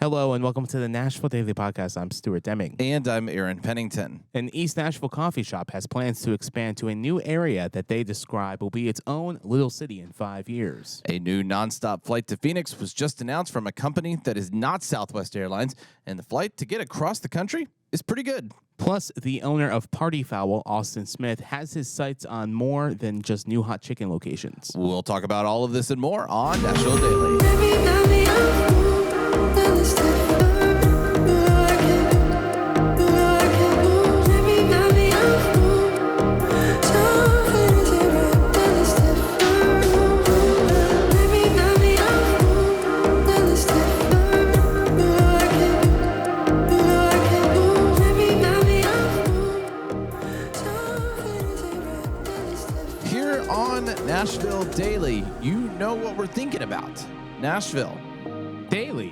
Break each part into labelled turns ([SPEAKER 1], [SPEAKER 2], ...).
[SPEAKER 1] Hello and welcome to the Nashville Daily Podcast. I'm Stuart Deming.
[SPEAKER 2] And I'm Aaron Pennington.
[SPEAKER 1] An East Nashville Coffee shop has plans to expand to a new area that they describe will be its own little city in 5 years.
[SPEAKER 2] A new nonstop flight to Phoenix was just announced from a company that is not Southwest Airlines, and the flight to get across the country is pretty good.
[SPEAKER 1] Plus, the owner of Party Fowl, Austin Smith, has his sights on more than just new hot chicken locations.
[SPEAKER 2] We'll talk about all of this and more on Nashville Daily. Here on Nashville Daily, you know what we're thinking about. Nashville.
[SPEAKER 1] Daily.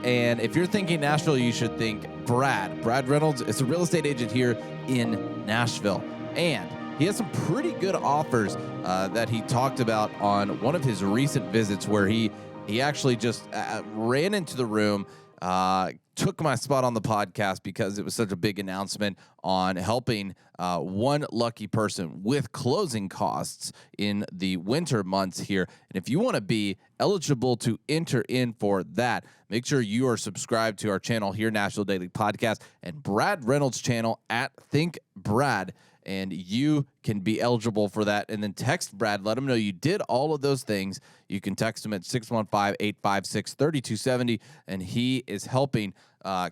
[SPEAKER 2] And if you're thinking Nashville, you should think Brad. Brad Reynolds is a real estate agent here in Nashville. And he has some pretty good offers that he talked about on one of his recent visits where he actually just ran into the room, took my spot on the podcast because it was such a big announcement on helping one lucky person with closing costs in the winter months here. And if you want to be eligible to enter in for that, make sure you are subscribed to our channel here, Nashville Daily Podcast, and Brad Reynolds' channel at Think Brad. And you can be eligible for that. And then text Brad, let him know you did all of those things. You can text him at 615-856-3270, and he is helping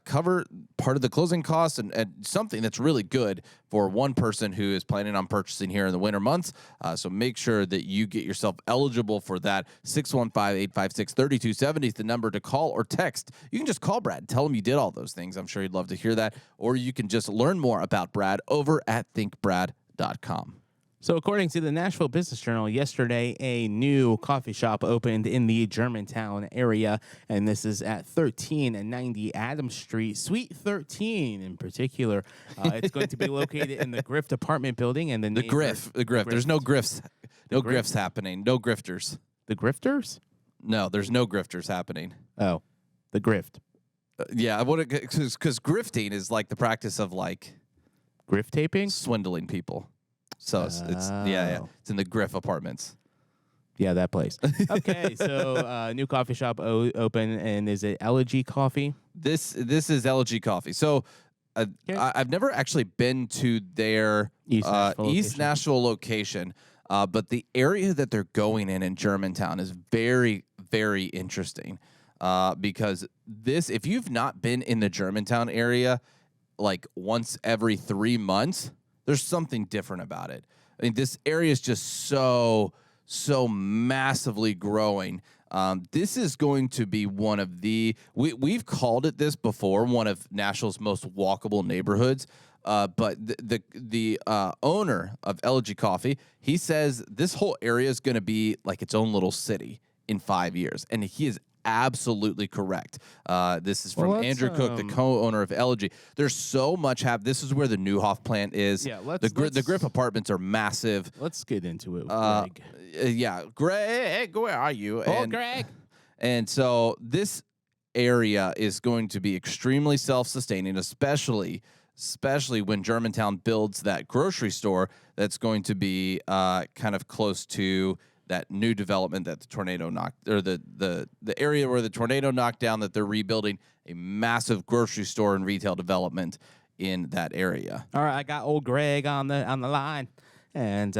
[SPEAKER 2] cover part of the closing costs and something that's really good for one person who is planning on purchasing here in the winter months. So make sure that you get yourself eligible for that. 615-856-3270 is the number to call or text. You can just call Brad. Tell him you did all those things. I'm sure he'd love to hear that. Or you can just learn more about Brad over at thinkbrad.com.
[SPEAKER 1] So according to the Nashville Business Journal, yesterday a new coffee shop opened in the Germantown area, and this is at 1390 Adams Street, Suite 13 in particular. It's going to be located in the Grift apartment building. And
[SPEAKER 2] The Griff. There's no grifts. No grifts happening. No grifters.
[SPEAKER 1] The Grifters?
[SPEAKER 2] No, there's no grifters happening.
[SPEAKER 1] Oh, the Grift.
[SPEAKER 2] Yeah, because grifting is like the practice of like
[SPEAKER 1] Grift taping?
[SPEAKER 2] swindling people. So it's it's in the Griff apartments.
[SPEAKER 1] Yeah, that place. Okay, so new coffee shop open, and is it Elegy Coffee?
[SPEAKER 2] This is Elegy Coffee. So I've never actually been to their East Nashville location, but the area that they're going in Germantown is very, very interesting because if you've not been in the Germantown area like once every 3 months, there's something different about it. I mean, this area is just so massively growing. This is going to be one of we've called it this before, one of Nashville's most walkable neighborhoods. But the owner of Elegy Coffee, he says this whole area is going to be like its own little city in 5 years, and he is absolutely correct. This is from Andrew Cook, the co-owner of Elegy. There's so much this is where the Neuhoff plant is.
[SPEAKER 1] Yeah,
[SPEAKER 2] the Griff apartments are massive.
[SPEAKER 1] Let's get into it, Greg.
[SPEAKER 2] Yeah, Greg, where are you?
[SPEAKER 1] Greg.
[SPEAKER 2] And so this area is going to be extremely self-sustaining, especially when Germantown builds that grocery store that's going to be kind of close to that new development that the tornado knocked, or the area where the tornado knocked down, that they're rebuilding a massive grocery store and retail development in that area.
[SPEAKER 1] All right, I got old Greg on the line, and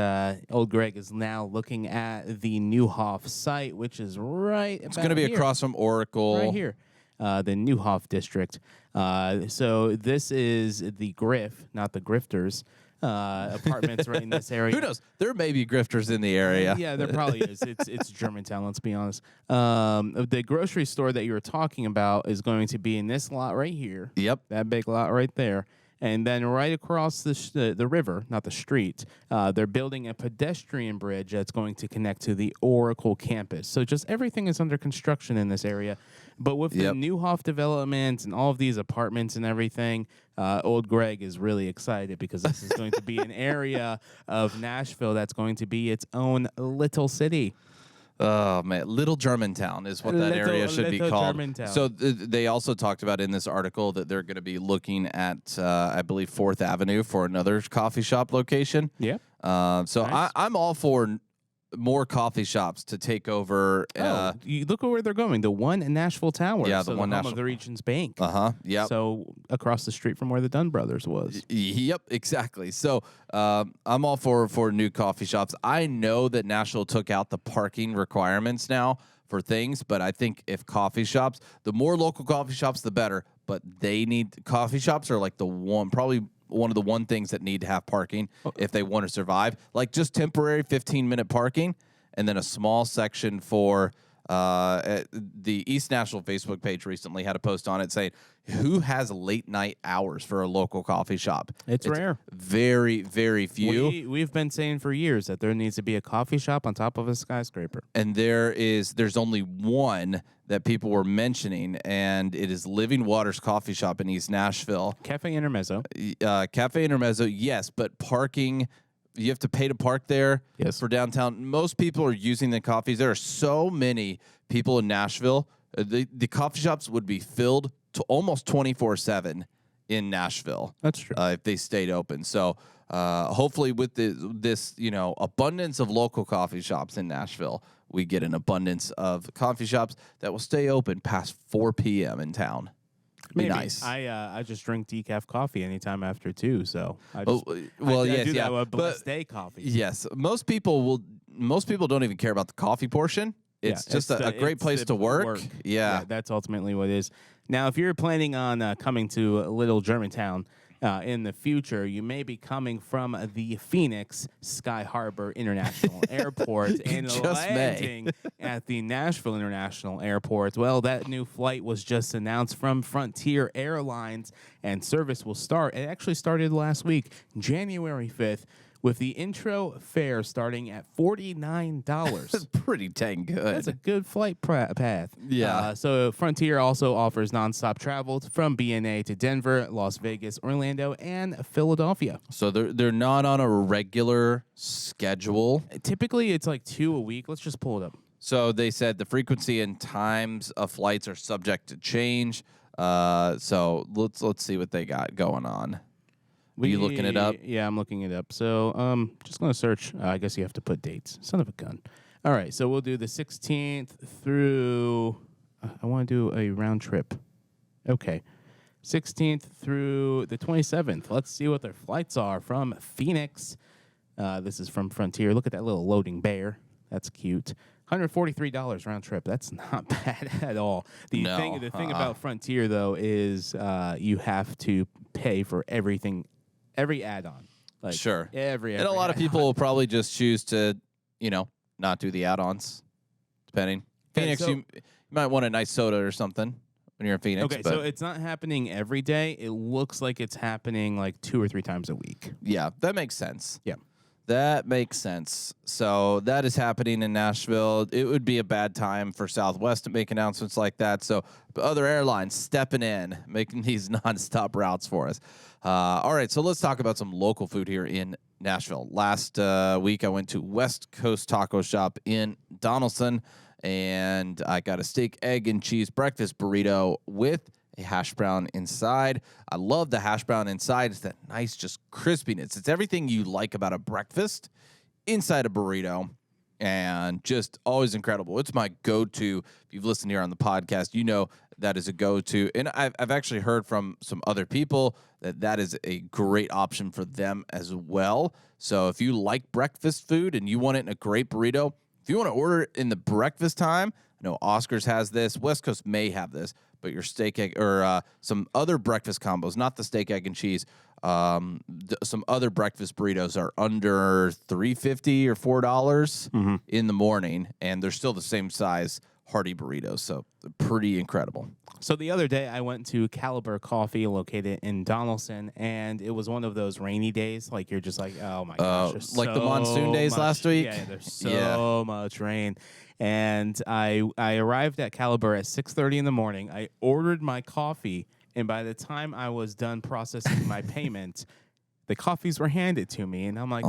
[SPEAKER 1] old Greg is now looking at the Neuhoff site, which is right.
[SPEAKER 2] It's going to be across from Oracle,
[SPEAKER 1] right here, the Neuhoff district. So this is the Griff, not the Grifters. Apartments right in this area.
[SPEAKER 2] Who knows? There may be grifters in the area.
[SPEAKER 1] Yeah, there probably is. It's Germantown, let's be honest. The grocery store that you were talking about is going to be in this lot right here.
[SPEAKER 2] Yep.
[SPEAKER 1] That big lot right there. And then right across the river, not the street, they're building a pedestrian bridge that's going to connect to the Oracle campus. So just everything is under construction in this area. But with the Neuhoff development and all of these apartments and everything, old Greg is really excited because this is going to be an area of Nashville that's going to be its own little city.
[SPEAKER 2] Oh man, Little Germantown is what that area should be called.
[SPEAKER 1] Germantown.
[SPEAKER 2] So they also talked about in this article that they're going to be looking at, I believe, 4th Avenue for another coffee shop location.
[SPEAKER 1] Yeah.
[SPEAKER 2] So nice. I'm all for more coffee shops to take over.
[SPEAKER 1] You look at where they're going. The one in Nashville Tower.
[SPEAKER 2] Yeah,
[SPEAKER 1] so
[SPEAKER 2] the one
[SPEAKER 1] home of the Regions Bank.
[SPEAKER 2] Yep.
[SPEAKER 1] So across the street from where the Dunn Brothers was.
[SPEAKER 2] Yep, exactly. So I'm all for new coffee shops. I know that Nashville took out the parking requirements now for things, but I think if coffee shops, the more local coffee shops, the better. But coffee shops are like probably one of the things that need to have parking if they want to survive, like just temporary 15-minute parking, and then a small section for the East Nashville Facebook page recently had a post on it saying, who has late night hours for a local coffee shop?
[SPEAKER 1] It's rare.
[SPEAKER 2] Very, very few.
[SPEAKER 1] We've been saying for years that there needs to be a coffee shop on top of a skyscraper.
[SPEAKER 2] And there's only one that people were mentioning, and it is Living Waters Coffee Shop in East Nashville.
[SPEAKER 1] Cafe Intermezzo.
[SPEAKER 2] Cafe Intermezzo, yes, but parking, you have to pay to park there for downtown. Most people are using the coffees. There are so many people in Nashville. The coffee shops would be filled to almost 24/7 in Nashville.
[SPEAKER 1] That's true.
[SPEAKER 2] If they stayed open. So hopefully with this abundance of local coffee shops in Nashville, we get an abundance of coffee shops that will stay open past 4 p.m. in town.
[SPEAKER 1] Maybe.
[SPEAKER 2] Nice.
[SPEAKER 1] I just drink decaf coffee anytime after 2, so I just
[SPEAKER 2] do
[SPEAKER 1] that
[SPEAKER 2] yeah.
[SPEAKER 1] with Blessed Day coffee.
[SPEAKER 2] Yes, most people don't even care about the coffee portion. It's just a great place to work. Yeah,
[SPEAKER 1] that's ultimately what it is. Now, if you're planning on coming to Little Germantown in the future, you may be coming from the Phoenix Sky Harbor International Airport and landing at the Nashville International Airport. Well, that new flight was just announced from Frontier Airlines, and service will start. It actually started last week, January 5th. With the intro fare starting at $49.
[SPEAKER 2] That's pretty dang good.
[SPEAKER 1] That's a good flight path.
[SPEAKER 2] Yeah.
[SPEAKER 1] So Frontier also offers nonstop travel from BNA to Denver, Las Vegas, Orlando, and Philadelphia.
[SPEAKER 2] So they're not on a regular schedule.
[SPEAKER 1] Typically, it's like 2 a week. Let's just pull it up.
[SPEAKER 2] So they said the frequency and times of flights are subject to change. So let's see what they got going on. Are you looking it up?
[SPEAKER 1] Yeah, I'm looking it up. So just going to search. I guess you have to put dates. Son of a gun. All right, so we'll do the 16th through... I want to do a round trip. Okay. 16th through the 27th. Let's see what their flights are from Phoenix. This is from Frontier. Look at that little loading bear. That's cute. $143 round trip. That's not bad at all. The thing about Frontier, though, is you have to pay for everything. Every add-on. Like
[SPEAKER 2] sure.
[SPEAKER 1] Every
[SPEAKER 2] and a lot of people will probably just choose to, not do the add-ons, depending. Phoenix, you might want a nice soda or something when you're in Phoenix.
[SPEAKER 1] Okay, so it's not happening every day. It looks like it's happening like 2 or 3 times a week.
[SPEAKER 2] Yeah, that makes sense.
[SPEAKER 1] Yeah.
[SPEAKER 2] That makes sense. So that is happening in Nashville. It would be a bad time for Southwest to make announcements like that. So other airlines stepping in, making these nonstop routes for us. All right, so let's talk about some local food here in Nashville. Last week, I went to West Coast Taco Shop in Donaldson, and I got a steak, egg, and cheese breakfast burrito with a hash brown inside. I love the hash brown inside. It's that nice, just crispiness. It's everything you like about a breakfast inside a burrito, and just always incredible. It's my go-to. If you've listened here on the podcast, you know that is a go-to. And I've actually heard from some other people that is a great option for them as well. So if you like breakfast food and you want it in a great burrito, if you want to order it in the breakfast time, I know Oscar's has this. West Coast may have this, but your steak, egg, or some other breakfast combos, not the steak, egg, and cheese, some other breakfast burritos are under $3.50 or $4 in the morning, and they're still the same size hearty burritos, so pretty incredible.
[SPEAKER 1] So the other day, I went to Caliber Coffee, located in Donaldson, and it was one of those rainy days. Like, you're just like, oh, my gosh.
[SPEAKER 2] Like the monsoon days last week?
[SPEAKER 1] Yeah, there's so much rain. And I arrived at Caliber at 6:30 in the morning. I ordered my coffee, and by the time I was done processing my payment, the coffees were handed to me, and I'm like,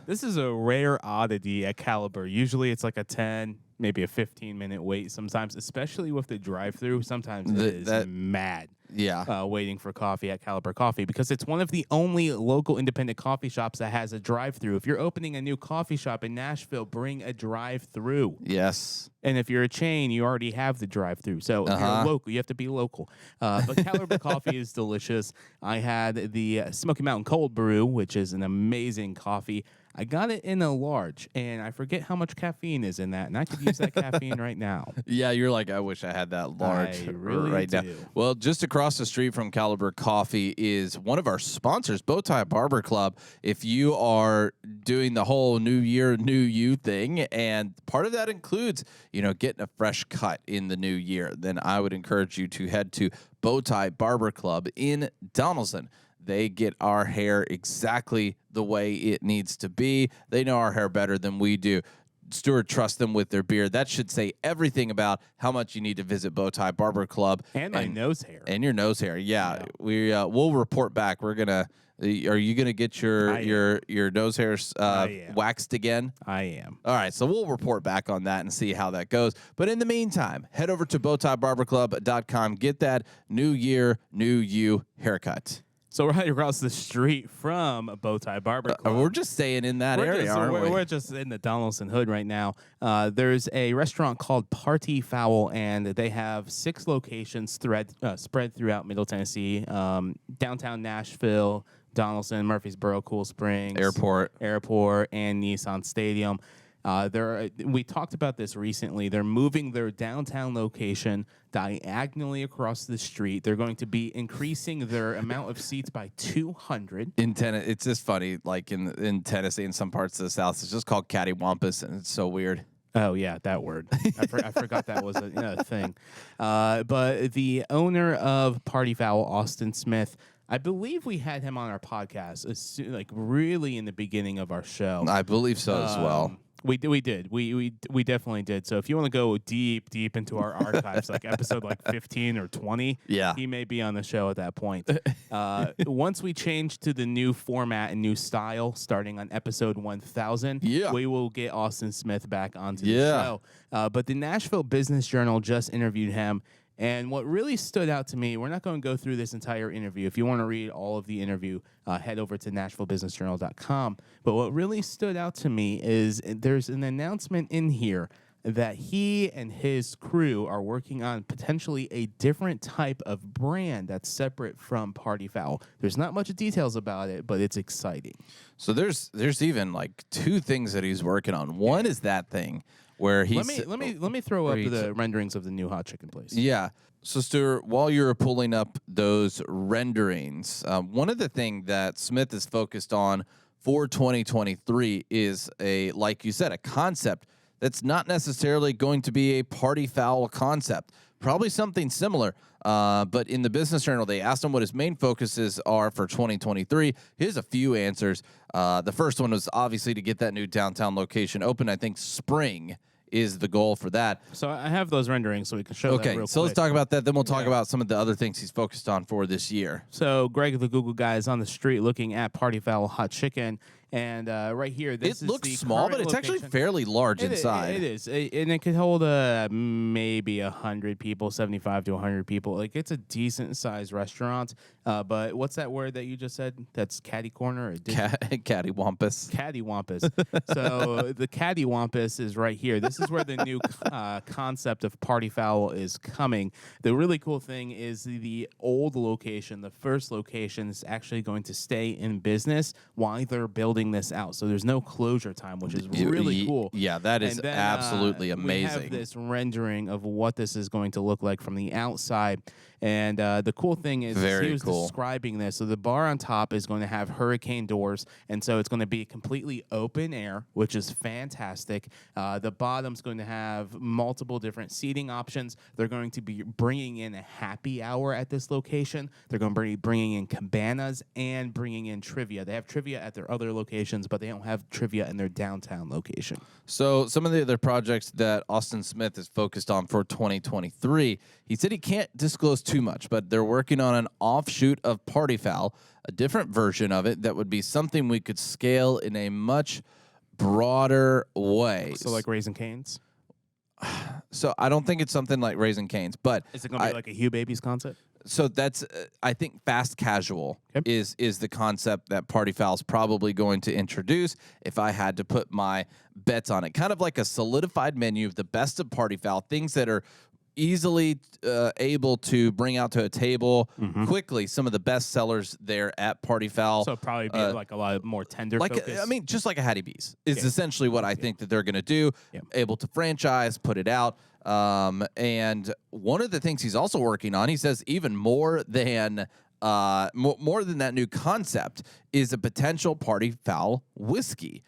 [SPEAKER 1] this is a rare oddity at Caliber. Usually it's like a 10, maybe a 15-minute wait sometimes, especially with the drive-through. Sometimes it is mad.
[SPEAKER 2] Yeah.
[SPEAKER 1] Waiting for coffee at Caliber Coffee, because it's one of the only local independent coffee shops that has a drive-through. If you're opening a new coffee shop in Nashville, bring a drive-through.
[SPEAKER 2] Yes.
[SPEAKER 1] And if you're a chain, you already have the drive-through. So if you're local, you have to be local. But Caliber Coffee is delicious. I had the Smoky Mountain Cold Brew, which is an amazing coffee. I got it in a large, and I forget how much caffeine is in that, and I could use that caffeine right now.
[SPEAKER 2] Yeah, you're like, I wish I had that large right now. Well, just across the street from Caliber Coffee is one of our sponsors, Bowtie Barber Club. If you are doing the whole new year, new you thing, and part of that includes, getting a fresh cut in the new year, then I would encourage you to head to Bowtie Barber Club in Donaldson. They get our hair exactly the way it needs to be. They know our hair better than we do. Stuart trusts them with their beard. That should say everything about how much you need to visit Bowtie Barber Club.
[SPEAKER 1] And my nose hair.
[SPEAKER 2] And your nose hair. Yeah. We'll report back. We're gonna. Are you gonna get your nose hairs waxed again?
[SPEAKER 1] I am.
[SPEAKER 2] All right, so we'll report back on that and see how that goes. But in the meantime, head over to bowtiebarberclub.com. Get that new year, new you haircut.
[SPEAKER 1] So we're right across the street from Bowtie Barber Club.
[SPEAKER 2] We're just staying in that area, aren't we?
[SPEAKER 1] We're just in the Donaldson Hood right now. There's a restaurant called Party Fowl, and they have 6 locations spread throughout Middle Tennessee, downtown Nashville, Donaldson, Murfreesboro, Cool Springs,
[SPEAKER 2] Airport,
[SPEAKER 1] and Nissan Stadium. We talked about this recently. They're moving their downtown location diagonally across the street. They're going to be increasing their amount of seats by 200.
[SPEAKER 2] It's just funny, like in Tennessee, in some parts of the South, it's just called cattywampus, and it's so weird.
[SPEAKER 1] Oh, yeah, that word. I forgot that was a thing. But the owner of Party Fowl, Austin Smith, I believe we had him on our podcast, like really in the beginning of our show.
[SPEAKER 2] I believe so as well.
[SPEAKER 1] We did. We definitely did. So if you want to go deep into our archives, like episode 15 or 20, he may be on the show at that point. Once we change to the new format and new style, starting on episode 1000, we will get Austin Smith back onto the show. But the Nashville Business Journal just interviewed him. And what really stood out to me, we're not going to go through this entire interview. If you want to read all of the interview, head over to NashvilleBusinessJournal.com. But what really stood out to me is there's an announcement in here that he and his crew are working on potentially a different type of brand that's separate from Party Fowl. There's not much details about it, but it's exciting.
[SPEAKER 2] So there's even 2 things that he's working on. One is that thing where he's...
[SPEAKER 1] Let me throw up the renderings of the new hot chicken place.
[SPEAKER 2] Yeah. So, Stuart, while you're pulling up those renderings, one of the things that Smith is focused on for 2023 is like you said, a concept that's not necessarily going to be a Party Fowl concept. Probably something similar. But in the Business Journal, they asked him what his main focuses are for 2023. Here's a few answers. The first one was obviously to get that new downtown location open. I think spring is the goal for that.
[SPEAKER 1] So I have those renderings so we can show that real quick.
[SPEAKER 2] So let's talk about that. Then we'll talk about some of the other things he's focused on for this year.
[SPEAKER 1] So Greg, the Google guy, is on the street looking at Party Fowl hot chicken. And right here, this is
[SPEAKER 2] looks small, but it's actually fairly large inside.
[SPEAKER 1] It is. And it could hold maybe 100 people, 75 to 100 people. Like, it's a decent-sized restaurant. But what's that word that you just said? That's catty corner?
[SPEAKER 2] Cattywampus.
[SPEAKER 1] Cattywampus. So the cattywampus is right here. This is where the new concept of Party Fowl is coming. The really cool thing is the old location, the first location, is actually going to stay in business while they're building this out. So there's no closure time, which is really cool.
[SPEAKER 2] Yeah, that is absolutely amazing.
[SPEAKER 1] We have this rendering of what this is going to look like from the outside. And the cool thing is he was describing this. So the bar on top is going to have hurricane doors, and so it's going to be completely open air, which is fantastic. The bottom's going to have multiple different seating options. They're going to be bringing in a happy hour at this location. They're going to be bringing in cabanas and bringing in trivia. They have trivia at their other location locations, but they don't have trivia in their downtown location.
[SPEAKER 2] So some of the other projects that Austin Smith is focused on for 2023, he said he can't disclose too much, but they're working on an offshoot of Party Fowl, a different version of it that would be something we could scale in a much broader way.
[SPEAKER 1] So like Raising Cane's?
[SPEAKER 2] So I don't think it's something like Raising Cane's, but
[SPEAKER 1] is it going to be like a Hugh Babies concept?
[SPEAKER 2] So that's, I think, fast casual is the concept that Party Fowl's probably going to introduce. If I had to put my bets on it, kind of like a solidified menu of the best of Party Fowl, things that are easily able to bring out to a table quickly. Some of the best sellers there at Party Fowl.
[SPEAKER 1] So probably be like a lot more tender focus.
[SPEAKER 2] I mean, just like a Hattie B's is essentially what I think that they're going to do. Able to franchise, put it out. And one of the things he's also working on, he says, even more than that new concept is a potential Party Fowl whiskey.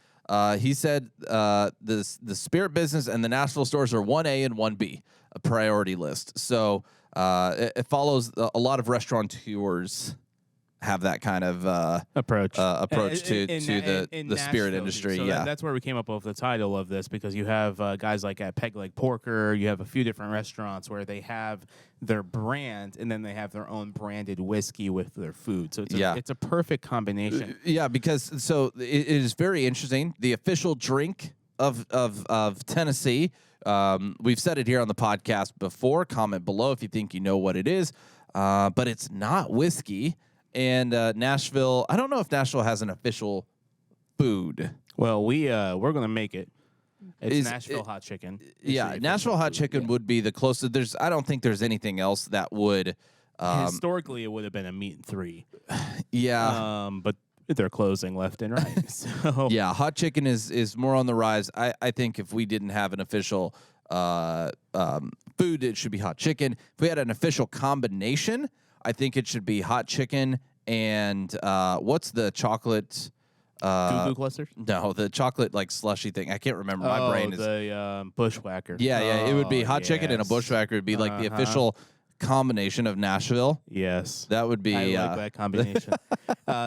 [SPEAKER 2] He said the spirit business and the Nashville stores are 1A and 1B, a priority list. So it follows a lot of restaurateurs have that kind of approach to the spirit industry.
[SPEAKER 1] So that's where we came up with the title of this, because you have guys like at Peg Leg Porker, you have a few different restaurants where they have their brand and then they have their own branded whiskey with their food. So it's a perfect combination.
[SPEAKER 2] Yeah, because it is very interesting. The official drink of Tennessee. We've said it here on the podcast before. Comment below if you think you know what it is. But it's not whiskey. And Nashville, I don't know if Nashville has an official food.
[SPEAKER 1] Well, we're gonna make it. It's Nashville hot chicken.
[SPEAKER 2] Nashville hot chicken would be the closest. I don't think there's anything else that would.
[SPEAKER 1] Historically, it would have been a meat and three.
[SPEAKER 2] Yeah.
[SPEAKER 1] But they're closing left and right. So
[SPEAKER 2] yeah, hot chicken is more on the rise. I think if we didn't have an official food, it should be hot chicken. If we had an official combination, I think it should be hot chicken and what's the chocolate?
[SPEAKER 1] Goo Goo clusters?
[SPEAKER 2] No, the chocolate like slushy thing. I can't remember. My brain is
[SPEAKER 1] the bushwhacker.
[SPEAKER 2] Yeah, it would be hot chicken and a bushwhacker. Would be like the official combination of Nashville.
[SPEAKER 1] Yes,
[SPEAKER 2] that would be.
[SPEAKER 1] I like that combination.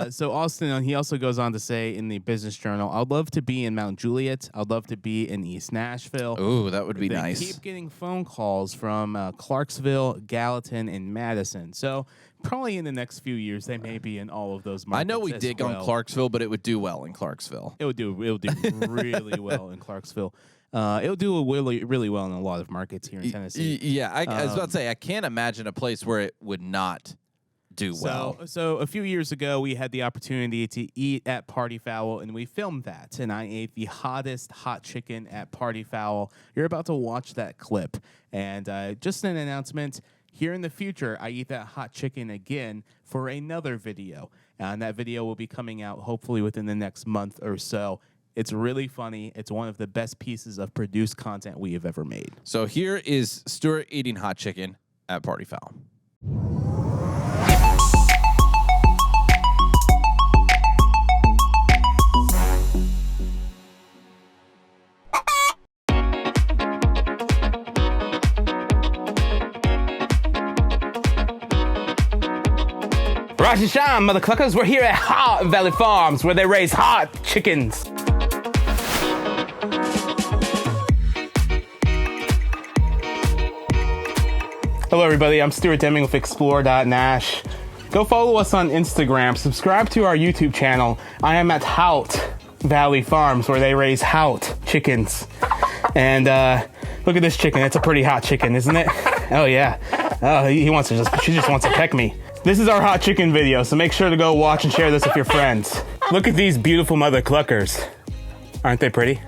[SPEAKER 1] So Austin, he also goes on to say in the Business Journal, "I'd love to be in Mount Juliet. I'd love to be in East Nashville.
[SPEAKER 2] Ooh, that would be
[SPEAKER 1] they
[SPEAKER 2] nice."
[SPEAKER 1] Keep getting phone calls from Clarksville, Gallatin, and Madison. So probably in the next few years, they may be in all of those markets.
[SPEAKER 2] I know we dig on Clarksville, but it would do well in Clarksville.
[SPEAKER 1] It would do really well in Clarksville. It'll do really, really well in a lot of markets here in Tennessee.
[SPEAKER 2] Yeah, I was about to say, I can't imagine a place where it would not do well.
[SPEAKER 1] So a few years ago, we had the opportunity to eat at Party Fowl, and we filmed that. And I ate the hottest hot chicken at Party Fowl. You're about to watch that clip. And just an announcement, here in the future, I eat that hot chicken again for another video. And that video will be coming out hopefully within the next month or so. It's really funny. It's one of the best pieces of produced content we have ever made.
[SPEAKER 2] So here is Stuart eating hot chicken at Party Fowl.
[SPEAKER 1] Rosh Hashanah, mother cluckers. We're here at Hot Valley Farms, where they raise hot chickens. Hello, everybody. I'm Stuart Deming with Explore.Nash. Go follow us on Instagram. Subscribe to our YouTube channel. I am at Hot Valley Farms, where they raise hot chickens. And look at this chicken. It's a pretty hot chicken, isn't it? Oh, yeah. Oh, she just wants to peck me. This is our hot chicken video, so make sure to go watch and share this with your friends. Look at these beautiful mother cluckers. Aren't they pretty?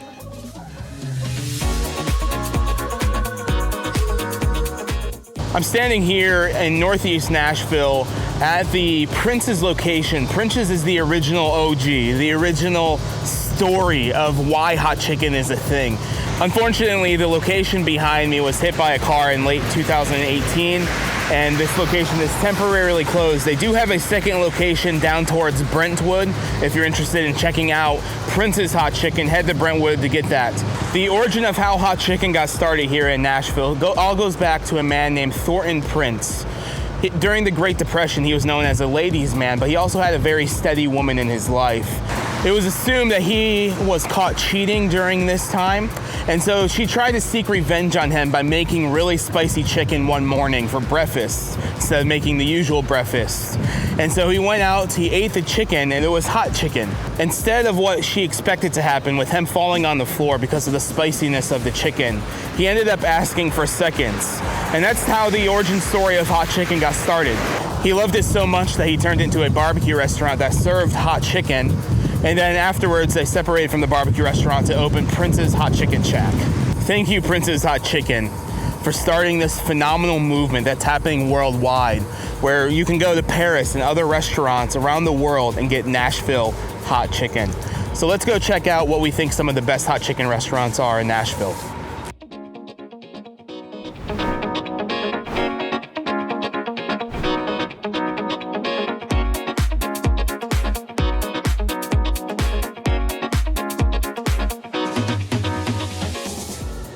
[SPEAKER 1] I'm standing here in Northeast Nashville at the Prince's location. Prince's is the original OG, the original story of why hot chicken is a thing. Unfortunately, the location behind me was hit by a car in late 2018, and this location is temporarily closed. They do have a second location down towards Brentwood. If you're interested in checking out Prince's Hot Chicken, head to Brentwood to get that. The origin of how hot chicken got started here in Nashville all goes back to a man named Thornton Prince. During the Great Depression, he was known as a ladies' man, but he also had a very steady woman in his life.
[SPEAKER 3] It was assumed that he was caught cheating during this time, and so she tried to seek revenge on him by making really spicy chicken one morning for breakfast instead of making the usual breakfast. And so he went out, he ate the chicken, and it was hot chicken. Instead of what she expected to happen with him falling on the floor because of the spiciness of the chicken, he ended up asking for seconds. And that's how the origin story of hot chicken got started. He loved it so much that he turned into a barbecue restaurant that served hot chicken. And then afterwards, they separated from the barbecue restaurant to open Prince's Hot Chicken Shack. Thank you, Prince's Hot Chicken, for starting this phenomenal movement that's happening worldwide, where you can go to Paris and other restaurants around the world and get Nashville hot chicken. So let's go check out what we think some of the best hot chicken restaurants are in Nashville.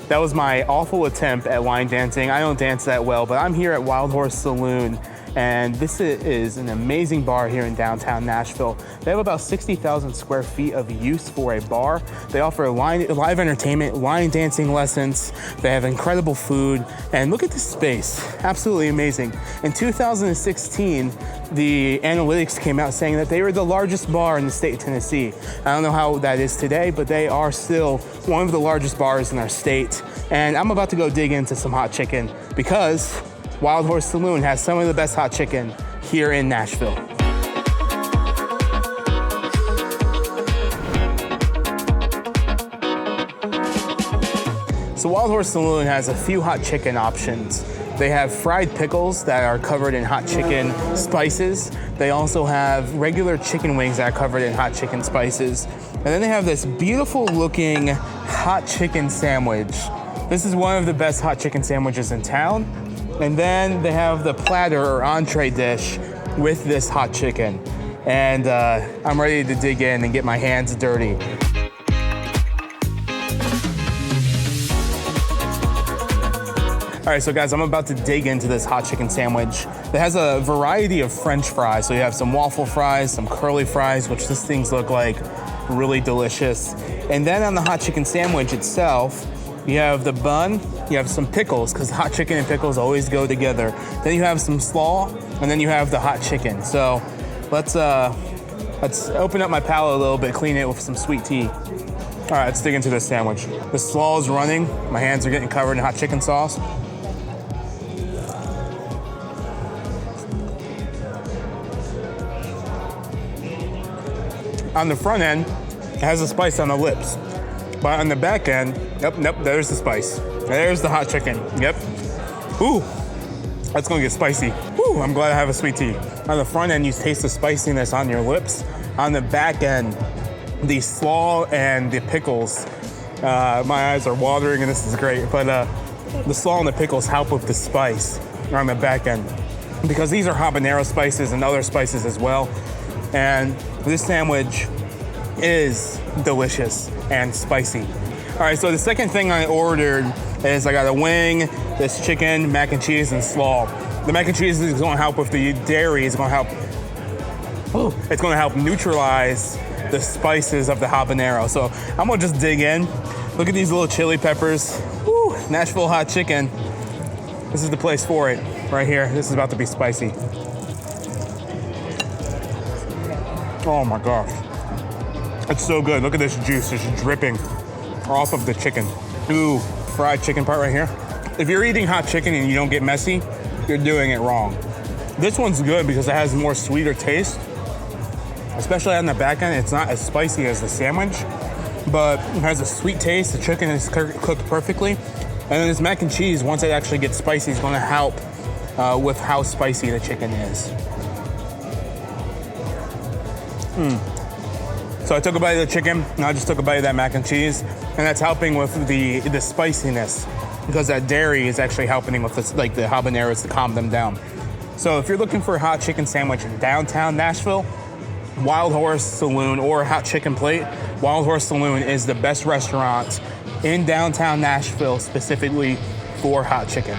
[SPEAKER 3] That was my awful attempt at line dancing. I don't dance that well, but I'm here at Wild Horse Saloon, and this is an amazing bar here in downtown Nashville. They have about 60,000 square feet of use for a bar. They offer live entertainment, line dancing lessons. They have incredible food, and look at this space, absolutely amazing. In 2016, the analytics came out saying that they were the largest bar in the state of Tennessee. I don't know how that is today, but they are still one of the largest bars in our state. And I'm about to go dig into some hot chicken because Wild Horse Saloon has some of the best hot chicken here in Nashville. So Wild Horse Saloon has a few hot chicken options. They have fried pickles that are covered in hot chicken spices. They also have regular chicken wings that are covered in hot chicken spices. And then they have this beautiful looking hot chicken sandwich. This is one of the best hot chicken sandwiches in town. And then they have the platter or entree dish with this hot chicken. And I'm ready to dig in and get my hands dirty. All right, so guys, I'm about to dig into this hot chicken sandwich. It has a variety of French fries. So you have some waffle fries, some curly fries, which these things look like really delicious. And then on the hot chicken sandwich itself, you have the bun, you have some pickles, because hot chicken and pickles always go together. Then you have some slaw, and then you have the hot chicken. So let's open up my palate a little bit, clean it with some sweet tea. All right, let's dig into this sandwich. The slaw is running. My hands are getting covered in hot chicken sauce. On the front end, it has a spice on the lips. But on the back end, yep, there's the spice. There's the hot chicken, yep. Ooh, that's gonna get spicy. Ooh, I'm glad I have a sweet tea. On the front end, you taste the spiciness on your lips. On the back end, the slaw and the pickles, my eyes are watering and this is great, but the slaw and the pickles help with the spice on the back end. Because these are habanero spices and other spices as well. And this sandwich is delicious and spicy. All right, so the second thing I ordered is I got a wing, this chicken, mac and cheese, and slaw. The mac and cheese is gonna help with the dairy. It's gonna help neutralize the spices of the habanero. So I'm gonna just dig in. Look at these little chili peppers. Woo, Nashville hot chicken. This is the place for it, right here. This is about to be spicy. Oh my gosh. It's so good. Look at this juice just dripping off of the chicken. Ooh, fried chicken part right here. If you're eating hot chicken and you don't get messy, you're doing it wrong. This one's good because it has more sweeter taste, especially on the back end. It's not as spicy as the sandwich, but it has a sweet taste. The chicken is cooked perfectly. And then this mac and cheese, once it actually gets spicy, is gonna help with how spicy the chicken is. So I took a bite of the chicken, and I just took a bite of that mac and cheese, and that's helping with the spiciness, because that dairy is actually helping with this, like the habaneros to calm them down. So if you're looking for a hot chicken sandwich in downtown Nashville, Wild Horse Saloon or Hot Chicken Plate, Wild Horse Saloon is the best restaurant in downtown Nashville specifically for hot chicken.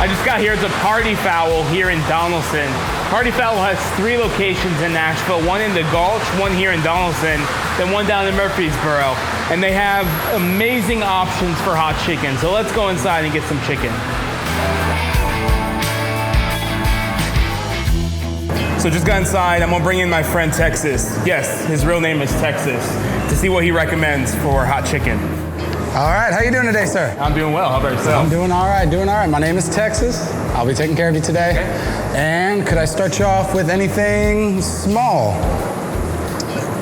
[SPEAKER 3] I just got here to Party Fowl here in Donaldson. Party Fowl has 3 locations in Nashville, one in the Gulch, one here in Donaldson, then one down in Murfreesboro. And they have amazing options for hot chicken. So let's go inside and get some chicken. So just got inside. I'm gonna bring in my friend Texas. Yes, his real name is Texas, to see what he recommends for hot chicken.
[SPEAKER 4] All right, how you doing today, sir?
[SPEAKER 3] I'm doing well. How about yourself?
[SPEAKER 4] I'm doing all right, My name is Texas. I'll be taking care of you today. Okay. And could I start you off with anything small?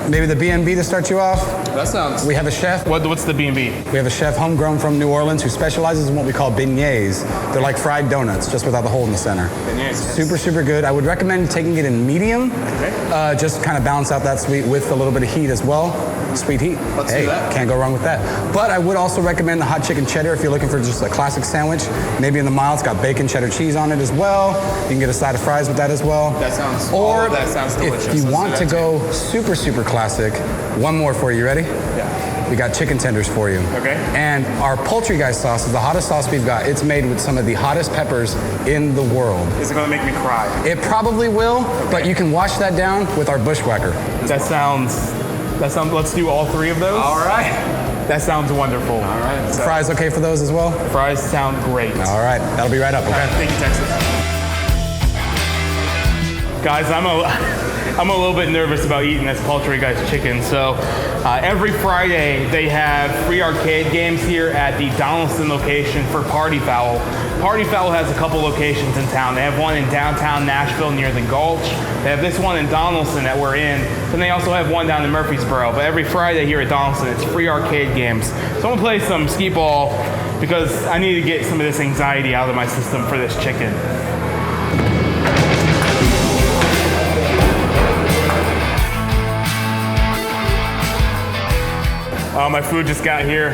[SPEAKER 4] Maybe the B&B to start you off?
[SPEAKER 3] That sounds...
[SPEAKER 4] We have a chef.
[SPEAKER 3] What's the B&B?
[SPEAKER 4] We have a chef homegrown from New Orleans who specializes in what we call beignets. They're like fried donuts, just without the hole in the center.
[SPEAKER 3] Beignets.
[SPEAKER 4] Super, super good. I would recommend taking it in medium. Okay. Just kind of balance out that sweet with a little bit of heat as well. Sweet heat.
[SPEAKER 3] Let's do that.
[SPEAKER 4] Can't go wrong with that. But I would also recommend the hot chicken cheddar if you're looking for just a classic sandwich. Maybe in the mild, it's got bacon cheddar cheese on it as well. You can get a side of fries with that as well.
[SPEAKER 3] That sounds delicious.
[SPEAKER 4] If you want to go super, super classic, one more for you. Ready?
[SPEAKER 3] Yeah.
[SPEAKER 4] We got chicken tenders for you.
[SPEAKER 3] Okay.
[SPEAKER 4] And our poultry guy sauce is the hottest sauce we've got. It's made with some of the hottest peppers in the world.
[SPEAKER 3] Is it going to make me cry?
[SPEAKER 4] It probably will, but you can wash that down with our bushwhacker.
[SPEAKER 3] That sounds, let's do all 3 of those.
[SPEAKER 2] All right.
[SPEAKER 3] That sounds wonderful. All
[SPEAKER 4] right. So fries okay for those as well?
[SPEAKER 3] Fries sound great.
[SPEAKER 4] All right. That'll be right up, okay?
[SPEAKER 3] Thank you, Texas. Guys, I'm a little bit nervous about eating this poultry guy's chicken. So every Friday they have free arcade games here at the Donaldson location for Party Fowl. Party Fowl has a couple locations in town. They have one in downtown Nashville near the Gulch. They have this one in Donaldson that we're in. Then they also have one down in Murfreesboro. But every Friday here at Donaldson, it's free arcade games. So I'm gonna play some skee ball because I need to get some of this anxiety out of my system for this chicken. Oh, my food just got here.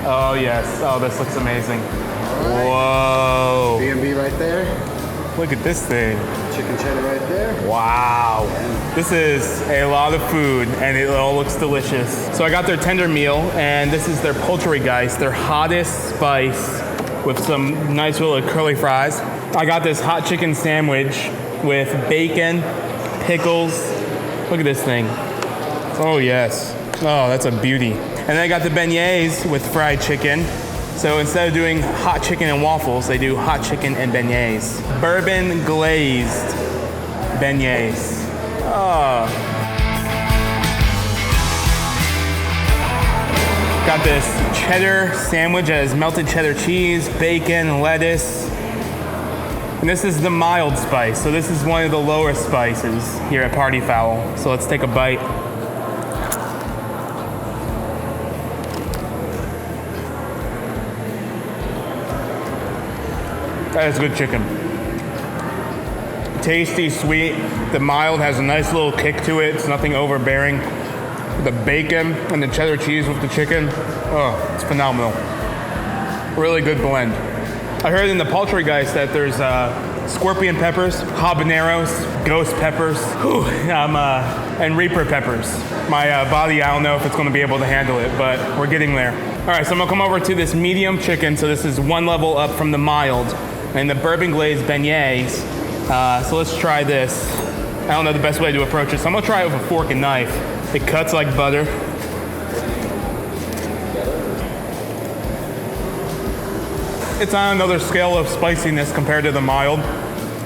[SPEAKER 3] Oh, yes. Oh, this looks amazing. Right. Whoa.
[SPEAKER 4] B&B right there.
[SPEAKER 3] Look at this thing.
[SPEAKER 4] Chicken cheddar right there.
[SPEAKER 3] Wow. This is a lot of food, and it all looks delicious. So I got their tender meal, and this is their poultry guys, their hottest spice with some nice little curly fries. I got this hot chicken sandwich with bacon, pickles. Look at this thing. Oh, yes. Oh, that's a beauty. And then I got the beignets with fried chicken. So instead of doing hot chicken and waffles, they do hot chicken and beignets. Bourbon glazed beignets. Oh. Got this cheddar sandwich that has melted cheddar cheese, bacon, lettuce. And this is the mild spice. So this is one of the lower spices here at Party Fowl. So let's take a bite. That is good chicken. Tasty, sweet. The mild has a nice little kick to it. It's nothing overbearing. The bacon and the cheddar cheese with the chicken. Oh, it's phenomenal. Really good blend. I heard in the poultry guys that there's scorpion peppers, habaneros, ghost peppers, and reaper peppers. My body, I don't know if it's gonna be able to handle it, but we're getting there. All right, so I'm gonna come over to this medium chicken. So this is one level up from the mild. And the bourbon glazed beignets. So let's try this. I don't know the best way to approach it, so I'm gonna try it with a fork and knife. It cuts like butter. It's on another scale of spiciness compared to the mild.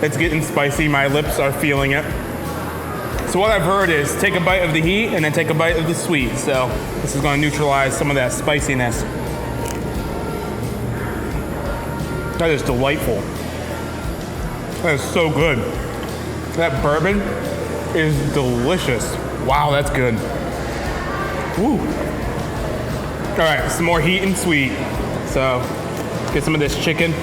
[SPEAKER 3] It's getting spicy, my lips are feeling it. So what I've heard is take a bite of the heat and then take a bite of the sweet. So this is gonna neutralize some of that spiciness. That is delightful. That is so good. That bourbon is delicious. Wow, that's good. Woo. All right, some more heat and sweet. So, get some of this chicken.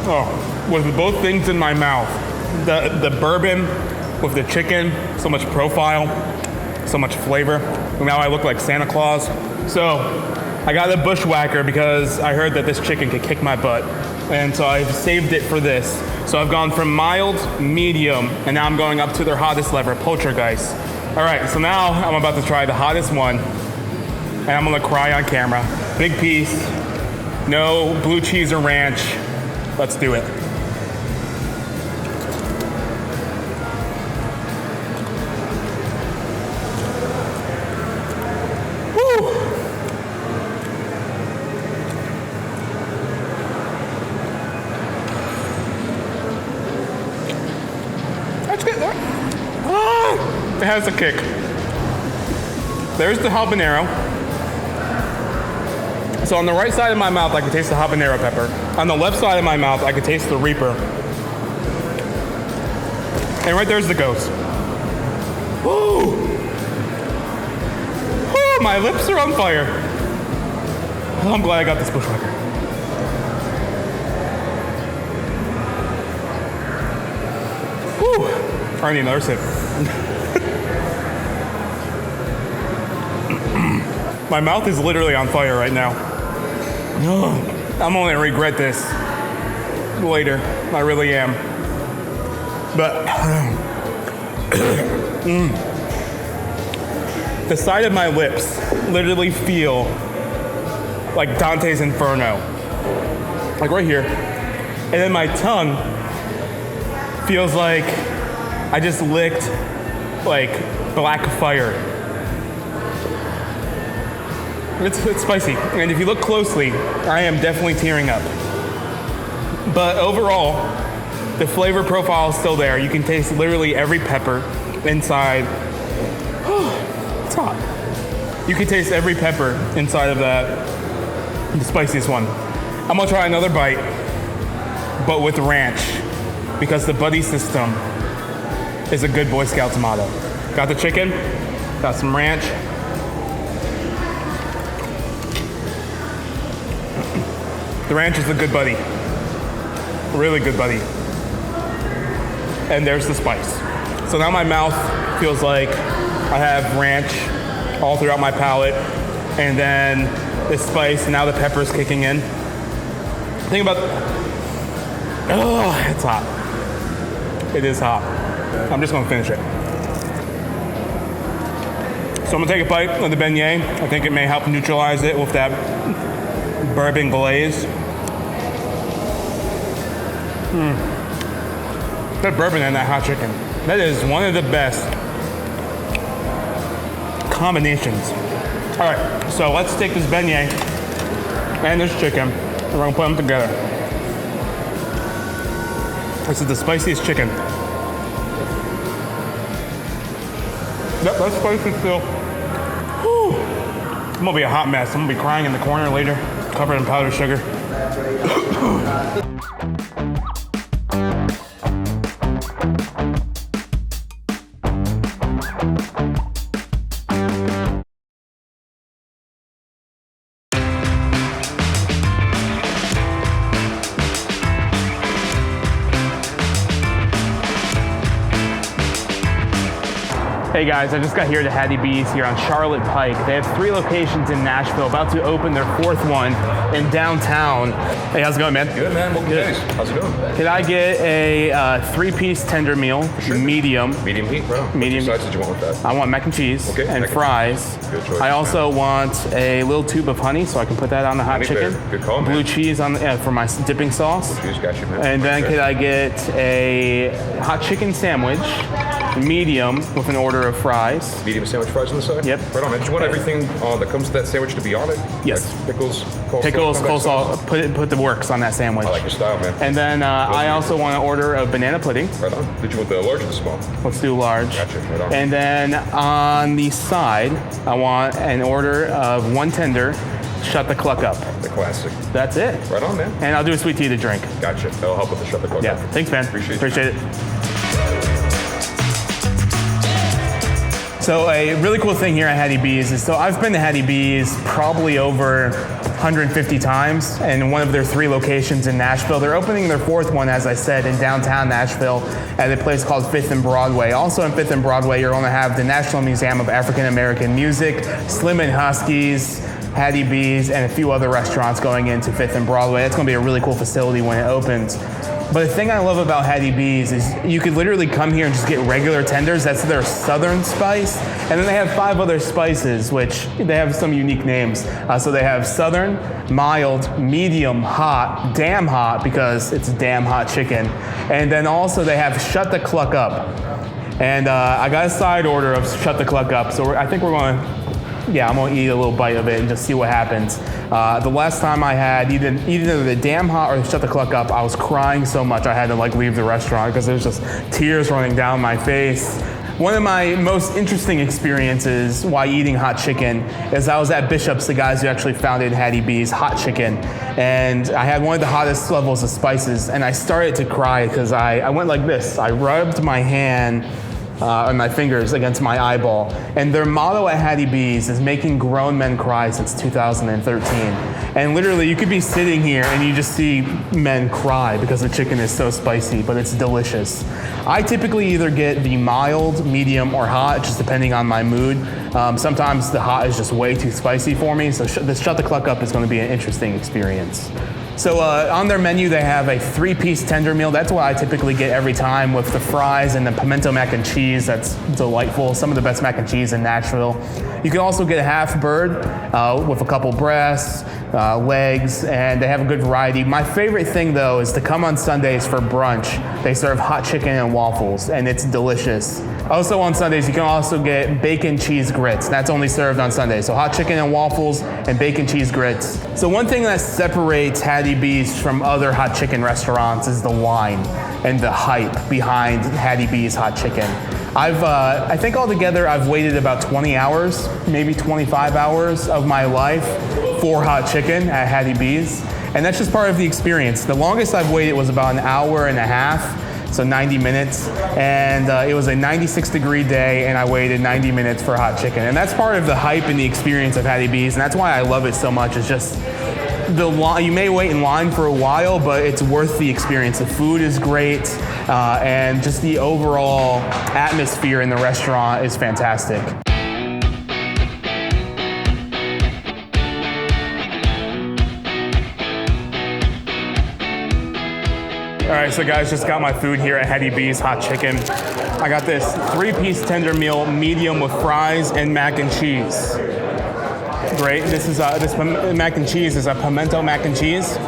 [SPEAKER 3] Oh, with both things in my mouth. The bourbon with the chicken, so much profile, so much flavor. Now I look like Santa Claus. So I got a bushwhacker because I heard that this chicken could kick my butt. And so I've saved it for this. So I've gone from mild, medium, and now I'm going up to their hottest level, poltergeist. All right, so now I'm about to try the hottest one, and I'm gonna cry on camera. Big piece. No blue cheese or ranch. Let's do it. Woo! That's good. It has a kick. There's the habanero. So on the right side of my mouth, I can taste the habanero pepper. On the left side of my mouth, I can taste the Reaper. And right there's the ghost. Woo! Woo, my lips are on fire. I'm glad I got this bushwhacker. Woo! I need another sip. My mouth is literally on fire right now. I'm only gonna regret this later. I really am. But the side of my lips literally feel like Dante's Inferno. Like right here. And then my tongue feels like I just licked like black fire. It's spicy, and if you look closely, I am definitely tearing up. But overall, the flavor profile is still there. You can taste literally every pepper inside. It's hot. You can taste every pepper inside of the spiciest one. I'm gonna try another bite, but with ranch, because the buddy system is a good Boy Scouts motto. Got the chicken, got some ranch. The ranch is a good buddy. Really good buddy. And there's the spice. So now my mouth feels like I have ranch all throughout my palate, and then the spice, and now the pepper's kicking in. Think about, it's hot. It is hot. I'm just gonna finish it. So I'm gonna take a bite of the beignet. I think it may help neutralize it with that bourbon glaze. That bourbon and that hot chicken. That is one of the best combinations. All right, so let's take this beignet and this chicken, and we're gonna put them together. This is the spiciest chicken. Yep, that's spicy still. Whew. I'm gonna be a hot mess. I'm gonna be crying in the corner later, covered in powdered sugar. Hey guys, I just got here to Hattie B's here on Charlotte Pike. They have 3 locations in Nashville, about to open their 4th one in downtown. Hey, how's it going, man?
[SPEAKER 5] Good, man. Welcome, guys. How's it going?
[SPEAKER 3] Can I get a 3-piece tender meal,
[SPEAKER 5] sure.
[SPEAKER 3] Medium?
[SPEAKER 5] Medium heat, bro.
[SPEAKER 3] Medium.
[SPEAKER 5] What sides did you want with that?
[SPEAKER 3] I want mac and cheese and fries.
[SPEAKER 5] Good choice.
[SPEAKER 3] I also want a little tube of honey, so I can put that on the hot chicken.
[SPEAKER 5] Good call, man.
[SPEAKER 3] Blue cheese on for my dipping sauce.
[SPEAKER 5] Blue cheese, got you, man.
[SPEAKER 3] And then could I get a hot chicken sandwich, medium, with an order of fries?
[SPEAKER 5] Medium sandwich fries on the side?
[SPEAKER 3] Yep.
[SPEAKER 5] Right on, man. Do you want everything that comes with that sandwich to be on it?
[SPEAKER 3] Yes.
[SPEAKER 5] Like pickles, coleslaw?
[SPEAKER 3] Pickles, coleslaw, put the works on that sandwich.
[SPEAKER 5] I like your style, man.
[SPEAKER 3] And then I also want an order of banana pudding.
[SPEAKER 5] Right on. Did you want the large or the small?
[SPEAKER 3] Let's do large.
[SPEAKER 5] Gotcha, right on.
[SPEAKER 3] And then on the side, I want an order of 1 tender, shut the cluck up.
[SPEAKER 5] The classic.
[SPEAKER 3] That's it.
[SPEAKER 5] Right on, man.
[SPEAKER 3] And I'll do a sweet tea to drink.
[SPEAKER 5] Gotcha. That'll help with the shut the cluck
[SPEAKER 3] Yeah.
[SPEAKER 5] up.
[SPEAKER 3] Thanks, man.
[SPEAKER 5] Appreciate
[SPEAKER 3] it. So a really cool thing here at Hattie B's is, so I've been to Hattie B's probably over 150 times, and one of their 3 locations in Nashville. They're opening their 4th one, as I said, in downtown Nashville at a place called 5th and Broadway. Also on 5th and Broadway, you're going to have the National Museum of African American Music, Slim and Huskies, Hattie B's, and a few other restaurants going into 5th and Broadway. It's going to be a really cool facility when it opens. But the thing I love about Hattie B's is you could literally come here and just get regular tenders. That's their southern spice. And then they have 5 other spices, which they have some unique names. So they have southern, mild, medium, hot, damn hot, because it's damn hot chicken. And then also they have shut the cluck up. And I got a side order of shut the cluck up. So I think we're going to, I'm going to eat a little bite of it and just see what happens. The last time I had either the damn hot or the shut the cluck up, I was crying so much I had to leave the restaurant because there's just tears running down my face. One of my most interesting experiences while eating hot chicken is I was at Bishop's, the guys who actually founded Hattie B's Hot Chicken, and I had one of the hottest levels of spices, and I started to cry because I went like this. I rubbed my hand and my fingers against my eyeball. And their motto at Hattie B's is making grown men cry since 2013. And literally, you could be sitting here and you just see men cry because the chicken is so spicy, but it's delicious. I typically either get the mild, medium, or hot, just depending on my mood. Sometimes the hot is just way too spicy for me, so this Shut the Cluck Up is going to be an interesting experience. So on their menu, they have a 3-piece tender meal. That's what I typically get every time, with the fries and the pimento mac and cheese. That's delightful. Some of the best mac and cheese in Nashville. You can also get a half bird with a couple breasts, legs, and they have a good variety. My favorite thing, though, is to come on Sundays for brunch. They serve hot chicken and waffles, and it's delicious. Also on Sundays, you can also get bacon cheese grits. That's only served on Sundays. So hot chicken and waffles and bacon cheese grits. So one thing that separates Hattie B's from other hot chicken restaurants is the line and the hype behind Hattie B's hot chicken. I think altogether I've waited about 20 hours, maybe 25 hours of my life for hot chicken at Hattie B's. And that's just part of the experience. The longest I've waited was about an hour and a half. So 90 minutes, and it was a 96-degree day, and I waited 90 minutes for hot chicken. And that's part of the hype and the experience of Hattie B's, and that's why I love it so much. It's just you may wait in line for a while, but it's worth the experience. The food is great, and just the overall atmosphere in the restaurant is fantastic. All right, so guys, just got my food here at Hattie B's Hot Chicken. I got this 3-piece tender meal, medium, with fries and mac and cheese. Great. This mac and cheese is a pimento mac and cheese.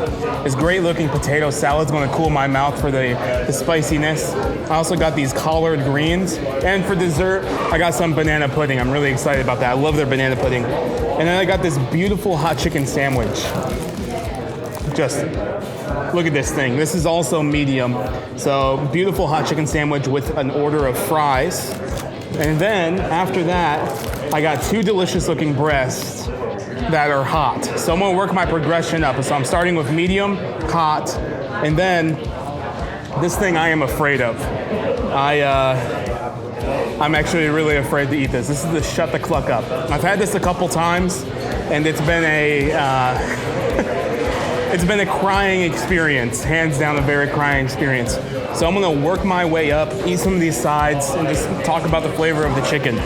[SPEAKER 3] This great looking potato salad's gonna cool my mouth for the spiciness. I also got these collard greens. And for dessert, I got some banana pudding. I'm really excited about that. I love their banana pudding. And then I got this beautiful hot chicken sandwich. Just look at this thing. This is also medium. So beautiful hot chicken sandwich with an order of fries. And then after that, I got 2 delicious looking breasts that are hot. So I'm gonna work my progression up. So I'm starting with medium, hot, and then this thing I am afraid of. I'm actually really afraid to eat this. This is the Shut the Cluck Up. I've had this a couple times, and it's been a crying experience, hands down a very crying experience. So I'm gonna work my way up, eat some of these sides, and just talk about the flavor of the chicken.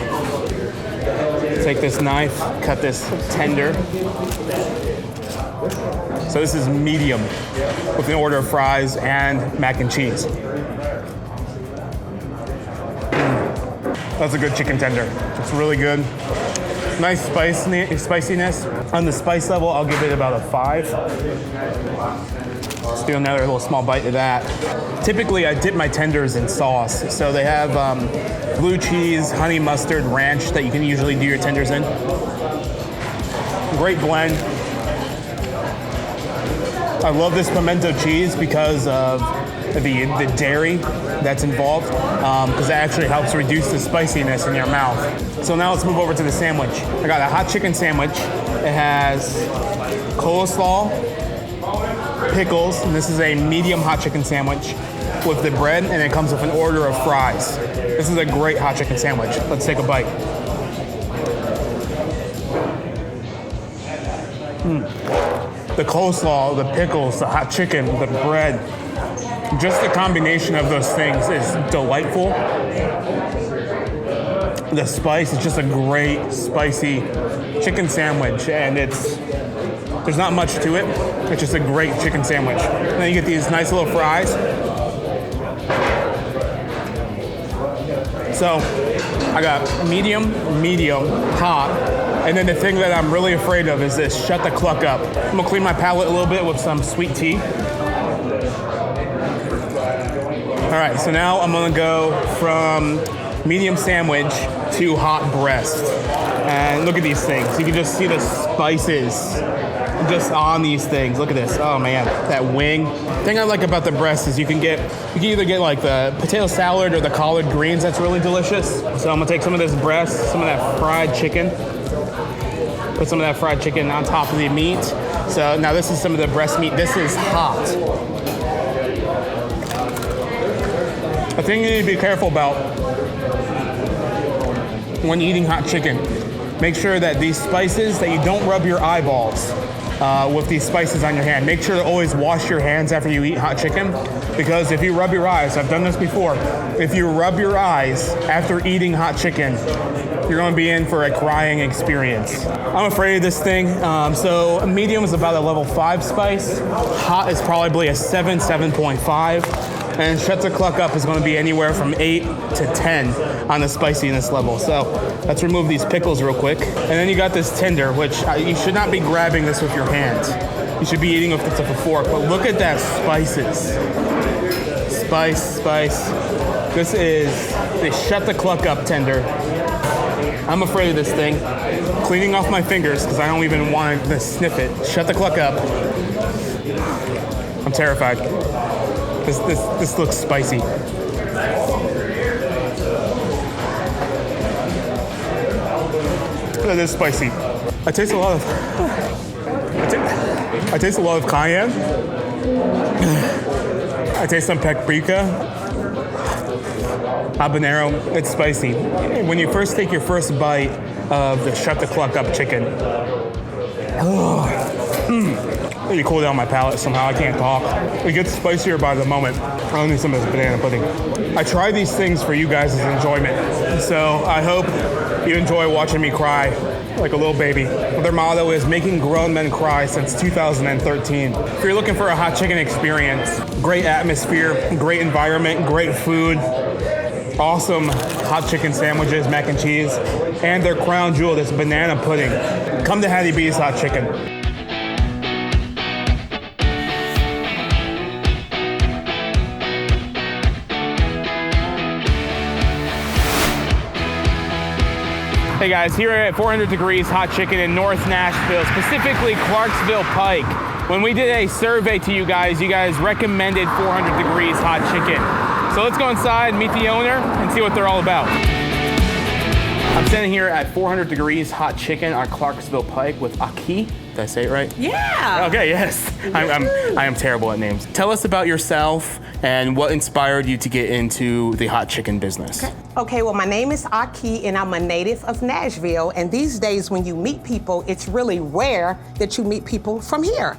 [SPEAKER 3] Take this knife, cut this tender. So this is medium with an order of fries and mac and cheese. That's a good chicken tender. It's really good. Nice spiciness. On the spice level, I'll give it about a 5. Let's do another little small bite of that. Typically, I dip my tenders in sauce. So they have blue cheese, honey mustard, ranch that you can usually do your tenders in. Great blend. I love this pimento cheese because of the dairy that's involved, because that actually helps reduce the spiciness in your mouth. So now let's move over to the sandwich. I got a hot chicken sandwich. It has coleslaw, pickles, and this is a medium hot chicken sandwich with the bread, and it comes with an order of fries. This is a great hot chicken sandwich. Let's take a bite. The coleslaw, the pickles, the hot chicken, the bread, just the combination of those things is delightful. The spice is just a great spicy chicken sandwich, and it's There's not much to it. It's just a great chicken sandwich. And then you get these nice little fries. So I got medium, hot, and then the thing that I'm really afraid of is this shut the cluck up. I'm gonna clean my palate a little bit with some sweet tea. All right, so now I'm gonna go from medium sandwich to hot breast. And look at these things. You can just see the spices just on these things. Look at this. Oh man, that wing. The thing I like about the breast is you can either get like the potato salad or the collard greens. That's really delicious. So I'm gonna take some of this breast, some of that fried chicken. Put some of that fried chicken on top of the meat. So now this is some of the breast meat. This is hot. A thing you need to be careful about when eating hot chicken, make sure that these spices, that you don't rub your eyeballs with these spices on your hand. Make sure to always wash your hands after you eat hot chicken, because if you rub your eyes, I've done this before, if you rub your eyes after eating hot chicken, you're going to be in for a crying experience. I'm afraid of this thing. So medium is about a level 5 spice. Hot is probably a 7, 7.5. And shut the cluck up is going to be anywhere from 8 to 10 on the spiciness level. So let's remove these pickles real quick. And then you got this tender, which you should not be grabbing this with your hands. You should be eating with a fork. But look at that spices. Spice. This is the shut the cluck up tender. I'm afraid of this thing. Cleaning off my fingers because I don't even want to sniff it. Shut the cluck up. I'm terrified. This looks spicy. Look at this spicy. I taste a lot of cayenne. I taste some paprika. Habanero. It's spicy. When you first take your first bite of the shut the cluck up chicken, you cool down my palate somehow. I can't talk. It gets spicier by the moment. I need some of this banana pudding. I try these things for you guys' enjoyment. So I hope you enjoy watching me cry like a little baby. Their motto is making grown men cry since 2013. If you're looking for a hot chicken experience, great atmosphere, great environment, great food, awesome hot chicken sandwiches, mac and cheese, and their crown jewel, this banana pudding. Come to Hattie B's Hot Chicken. Hey guys, here at 400 Degrees Hot Chicken in North Nashville, specifically Clarksville Pike. When we did a survey to you guys recommended 400 Degrees Hot Chicken. So let's go inside, meet the owner, and see what they're all about. I'm standing here at 400 Degrees Hot Chicken on Clarksville Pike with Aki. Did I say it right?
[SPEAKER 6] Yeah.
[SPEAKER 3] Okay, yes. I am terrible at names. Tell us about yourself and what inspired you to get into the hot chicken business.
[SPEAKER 6] Okay, well, my name is Aki, and I'm a native of Nashville. And these days, when you meet people, it's really rare that you meet people from here.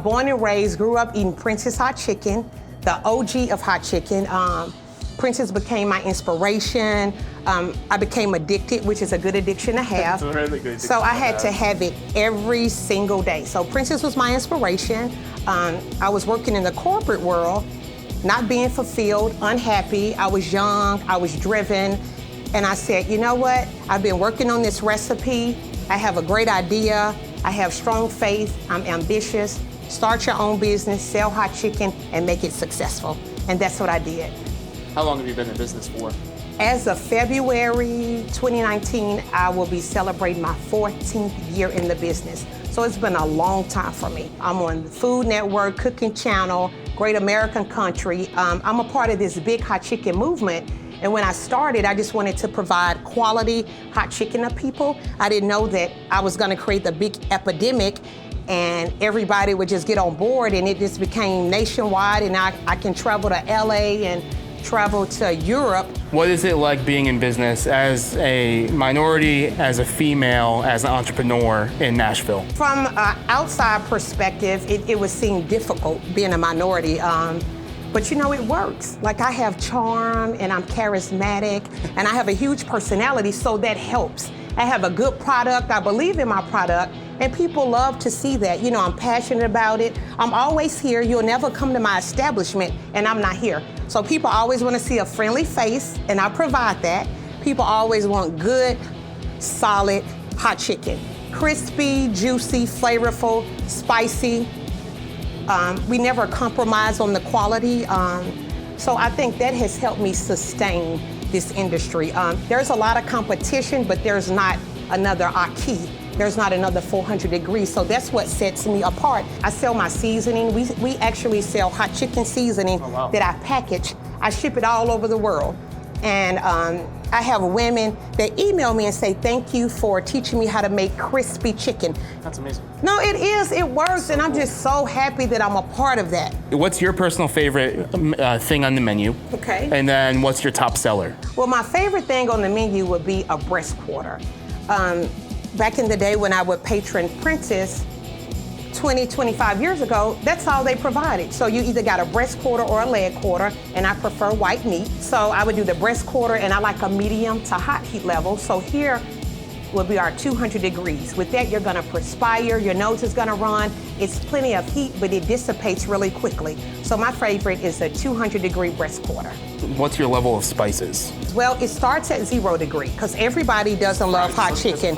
[SPEAKER 6] Born and raised, grew up eating Prince's Hot Chicken, the OG of hot chicken. Princess became my inspiration. I became addicted, which is a good addiction to have.
[SPEAKER 3] Really good
[SPEAKER 6] so I had to have it every single day. So Princess was my inspiration. I was working in the corporate world, not being fulfilled, unhappy. I was young, I was driven, and I said, you know what? I've been working on this recipe. I have a great idea. I have strong faith. I'm ambitious. Start your own business, sell hot chicken, and make it successful. And that's what I did.
[SPEAKER 3] How long have you been in business for?
[SPEAKER 6] As of February 2019, I will be celebrating my 14th year in the business. So it's been a long time for me. I'm on the Food Network, Cooking Channel, Great American Country. I'm a part of this big hot chicken movement. And when I started, I just wanted to provide quality hot chicken to people. I didn't know that I was gonna create the big epidemic and everybody would just get on board, and it just became nationwide, and I can travel to LA and travel to Europe.
[SPEAKER 3] What is it like being in business as a minority, as a female, as an entrepreneur in Nashville?
[SPEAKER 6] From an outside perspective, it would seem difficult being a minority, but you know, it works. Like, I have charm and I'm charismatic and I have a huge personality, so that helps. I have a good product, I believe in my product, And people love to see that. You know, I'm passionate about it. I'm always here. You'll never come to my establishment and I'm not here. So people always want to see a friendly face, and I provide that. People always want good, solid hot chicken. Crispy, juicy, flavorful, spicy. We never compromise on the quality. So I think that has helped me sustain this industry. There's a lot of competition, but there's not another Aki. There's not another 400 degrees, so that's what sets me apart. I sell my seasoning. We actually sell hot chicken seasoning that I package. I ship it all over the world. And I have women that email me and say, thank you for teaching me how to make crispy chicken.
[SPEAKER 3] That's amazing.
[SPEAKER 6] No, it is, it works, and I'm just so happy that I'm a part of that.
[SPEAKER 3] What's your personal favorite thing on the menu?
[SPEAKER 6] Okay.
[SPEAKER 3] And then what's your top seller?
[SPEAKER 6] Well, my favorite thing on the menu would be a breast quarter. Back in the day when I would patron Princess, 20, 25 years ago, that's all they provided. So you either got a breast quarter or a leg quarter, and I prefer white meat. So I would do the breast quarter, and I like a medium to hot heat level. So here will be our 200 degrees. With that, you're gonna perspire, your nose is gonna run. It's plenty of heat, but it dissipates really quickly. So my favorite is a 200-degree breast quarter.
[SPEAKER 3] What's your level of spices?
[SPEAKER 6] Well, it starts at 0 degree, because everybody doesn't love hot chicken.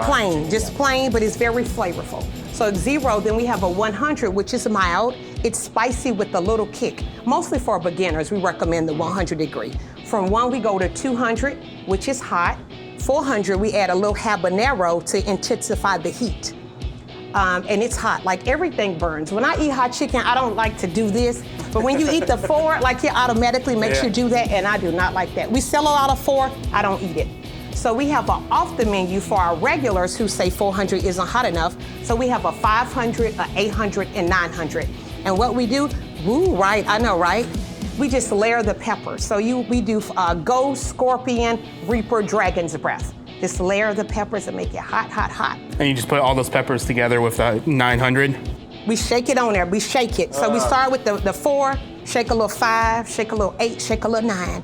[SPEAKER 6] Plain, just plain, but it's very flavorful. So 0, then we have a 100, which is mild. It's spicy with a little kick. Mostly for beginners, we recommend the 100 degree. From 1, we go to 200, which is hot. 400, we add a little habanero to intensify the heat. And it's hot, like everything burns. When I eat hot chicken, I don't like to do this, but when you eat the 4, like it automatically makes you do that, and I do not like that. We sell a lot of 4, I don't eat it. So we have an off the menu for our regulars who say 400 isn't hot enough. So we have a 500, a 800, and 900. And what we do, right, I know, right? We just layer the peppers. So we do ghost, scorpion, reaper, dragon's breath. Just layer the peppers and make it hot, hot, hot.
[SPEAKER 3] And you just put all those peppers together with 900?
[SPEAKER 6] We shake it on there, we shake it. So we start with the 4, shake a little 5, shake a little 8, shake a little 9.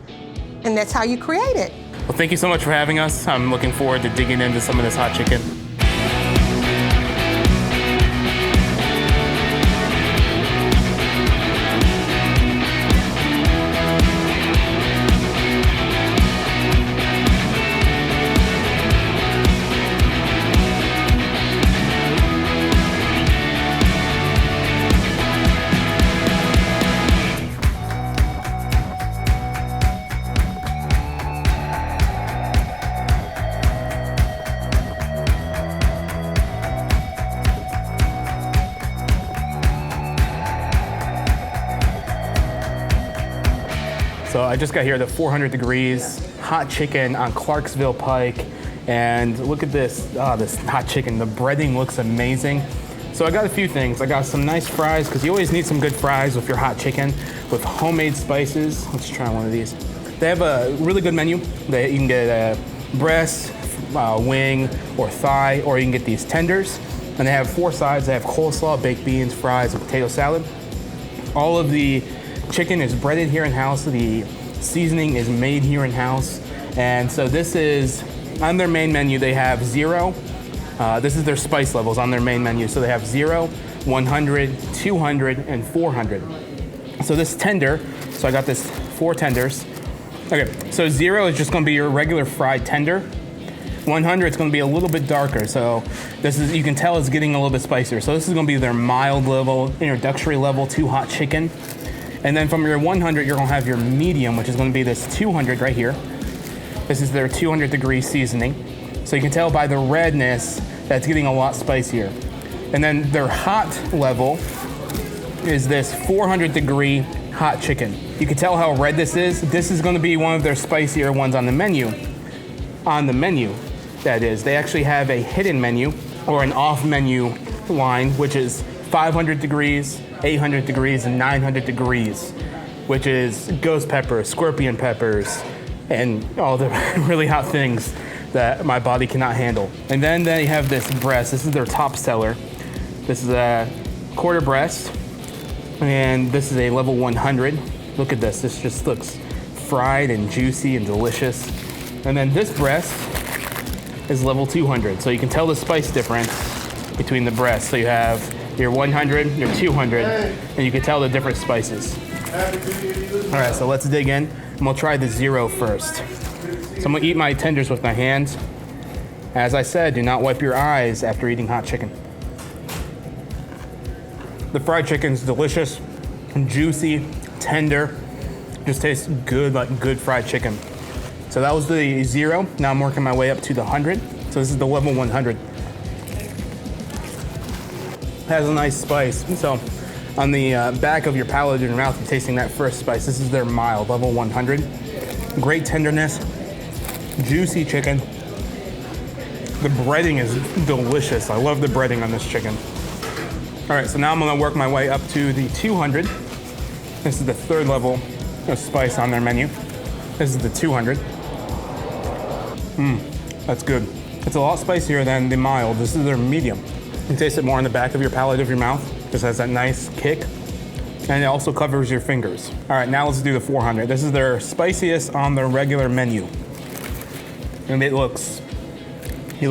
[SPEAKER 6] And that's how you create it.
[SPEAKER 3] Well, thank you so much for having us. I'm looking forward to digging into some of this hot chicken. So I just got here at 400 degrees, hot chicken on Clarksville Pike. And look at this, this hot chicken. The breading looks amazing. So I got a few things. I got some nice fries, because you always need some good fries with your hot chicken, with homemade spices. Let's try one of these. They have a really good menu. You can get a breast, wing, or thigh, or you can get these tenders. And they have 4 sides. They have coleslaw, baked beans, fries, and potato salad. All of the chicken is breaded here in-house. The seasoning is made here in-house. And so this is, on their main menu, they have 0. This is their spice levels on their main menu. So they have 0, 100, 200, and 400. So this tender, so I got this 4 tenders. Okay, so 0 is just gonna be your regular fried tender. 100 is gonna be a little bit darker. So this is, you can tell it's getting a little bit spicier. So this is gonna be their mild level, introductory level to hot chicken. And then from your 100, you're gonna have your medium, which is gonna be this 200 right here. This is their 200 degree seasoning. So you can tell by the redness that's getting a lot spicier. And then their hot level is this 400 degree hot chicken. You can tell how red this is. This is gonna be one of their spicier ones on the menu. On the menu, that is. They actually have a hidden menu or an off menu line, which is 500 degrees, 800 degrees, and 900 degrees, which is ghost peppers, scorpion peppers, and all the really hot things that my body cannot handle. And then they have this breast. This is their top seller. This is a quarter breast, and this is a level 100. Look at this. This just looks fried and juicy and delicious. And then this breast is level 200. So you can tell the spice difference between the breasts. So you have your 100, your 200, and you can tell the different spices. All right, so let's dig in, and we'll try the 0 first. So I'm gonna eat my tenders with my hands. As I said, do not wipe your eyes after eating hot chicken. The fried chicken's delicious, juicy, tender. Just tastes good, like good fried chicken. So that was the 0. Now I'm working my way up to the 100. So this is the level 100. Has a nice spice. So on the back of your palate and your mouth, you're tasting that first spice. This is their mild, level 100. Great tenderness, juicy chicken. The breading is delicious. I love the breading on this chicken. All right, so now I'm gonna work my way up to the 200. This is the 3rd level of spice on their menu. This is the 200. That's good. It's a lot spicier than the mild. This is their medium. You can taste it more on the back of your palate of your mouth. Just has that nice kick. And it also covers your fingers. All right, now let's do the 400. This is their spiciest on their regular menu. And it looks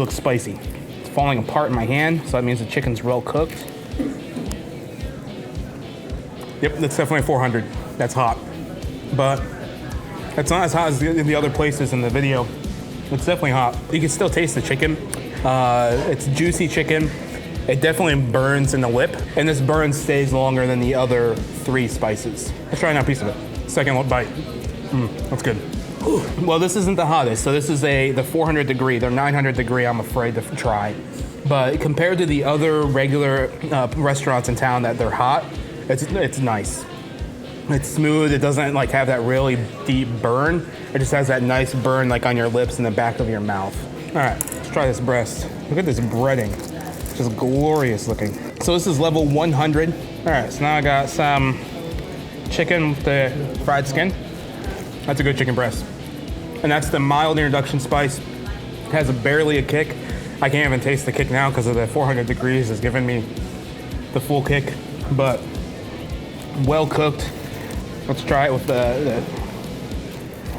[SPEAKER 3] spicy. It's falling apart in my hand, so that means the chicken's well cooked. Yep, that's definitely 400. That's hot. But it's not as hot as the other places in the video. It's definitely hot. You can still taste the chicken. It's juicy chicken. It definitely burns in the lip, and this burn stays longer than the other 3 spices. Let's try another piece of it. Second bite. That's good. Ooh. Well, this isn't the hottest, so this is the 400 degree. They're 900 degree, I'm afraid to try. But compared to the other regular restaurants in town that they're hot, it's nice. It's smooth. It doesn't like have that really deep burn. It just has that nice burn like on your lips and the back of your mouth. All right, let's try this breast. Look at this breading. It's just glorious looking. So this is level 100. All right, so now I got some chicken with the fried skin. That's a good chicken breast. And that's the mild introduction spice. It has barely a kick. I can't even taste the kick now because of the 400 degrees is giving me the full kick, but well cooked. Let's try it with the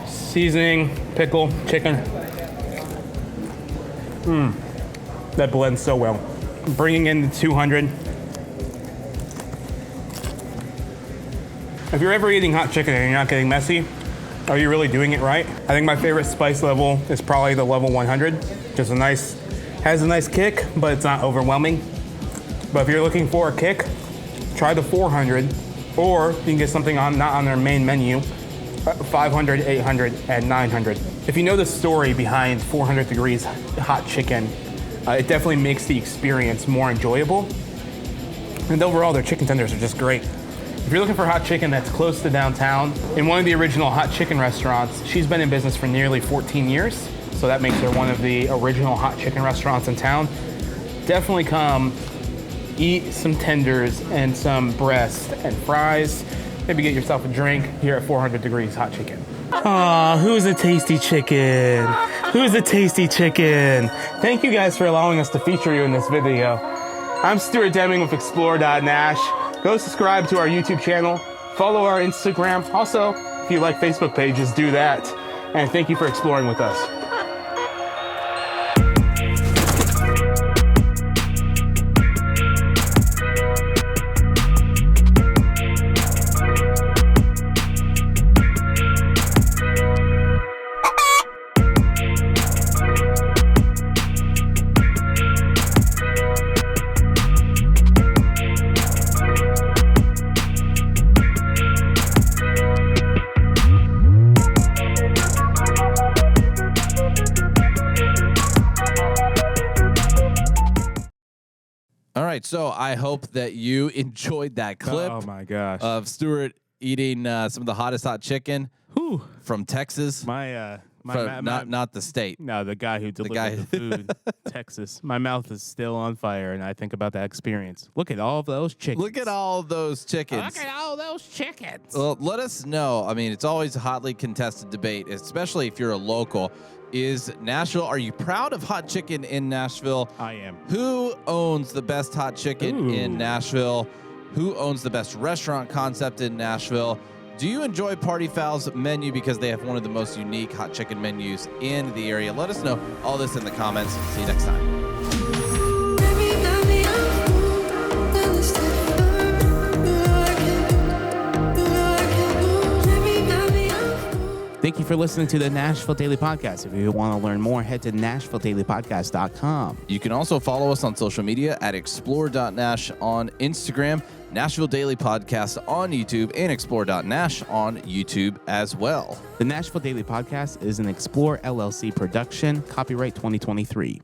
[SPEAKER 3] seasoning, pickle, chicken. That blends so well. Bringing in the 200. If you're ever eating hot chicken and you're not getting messy, are you really doing it right? I think my favorite spice level is probably the level 100. Just has a nice kick, but it's not overwhelming. But if you're looking for a kick, try the 400, or you can get something not on their main menu, 500, 800, and 900. If you know the story behind 400 degrees hot chicken, it definitely makes the experience more enjoyable. And overall, their chicken tenders are just great. If you're looking for hot chicken that's close to downtown, in one of the original hot chicken restaurants, she's been in business for nearly 14 years, so that makes her one of the original hot chicken restaurants in town. Definitely come eat some tenders and some breast and fries. Maybe get yourself a drink here at 400 degrees hot chicken. Aw, who's a tasty chicken? Who's a tasty chicken? Thank you guys for allowing us to feature you in this video. I'm Stuart Deming with Explore.Nash. Go subscribe to our YouTube channel, follow our Instagram. Also, if you like Facebook pages, do that. And thank you for exploring with us.
[SPEAKER 2] So I hope that you enjoyed that clip.
[SPEAKER 1] Oh my gosh!
[SPEAKER 2] Of Stuart eating some of the hottest hot chicken from Texas. Not the state.
[SPEAKER 1] No, the guy who delivered the food, Texas. My mouth is still on fire, and I think about that experience. Look at all of those chickens.
[SPEAKER 2] Look at all those chickens.
[SPEAKER 1] Look at all those chickens.
[SPEAKER 2] Well, let us know. I mean, it's always a hotly contested debate, especially if you're a local. Is Nashville, are you proud of hot chicken in Nashville?
[SPEAKER 1] I am.
[SPEAKER 2] Who owns the best hot chicken in Nashville? Who owns the best restaurant concept in Nashville? Do you enjoy Party Fowl's menu because they have one of the most unique hot chicken menus in the area? Let us know all this in the comments. See you next time.
[SPEAKER 1] Thank you for listening to the Nashville Daily Podcast. If you want to learn more, head to NashvilleDailyPodcast.com.
[SPEAKER 2] You can also follow us on social media at explore.nash on Instagram, Nashville Daily Podcast on YouTube, and explore.nash on YouTube as well.
[SPEAKER 1] The Nashville Daily Podcast is an Explore LLC production, copyright 2023.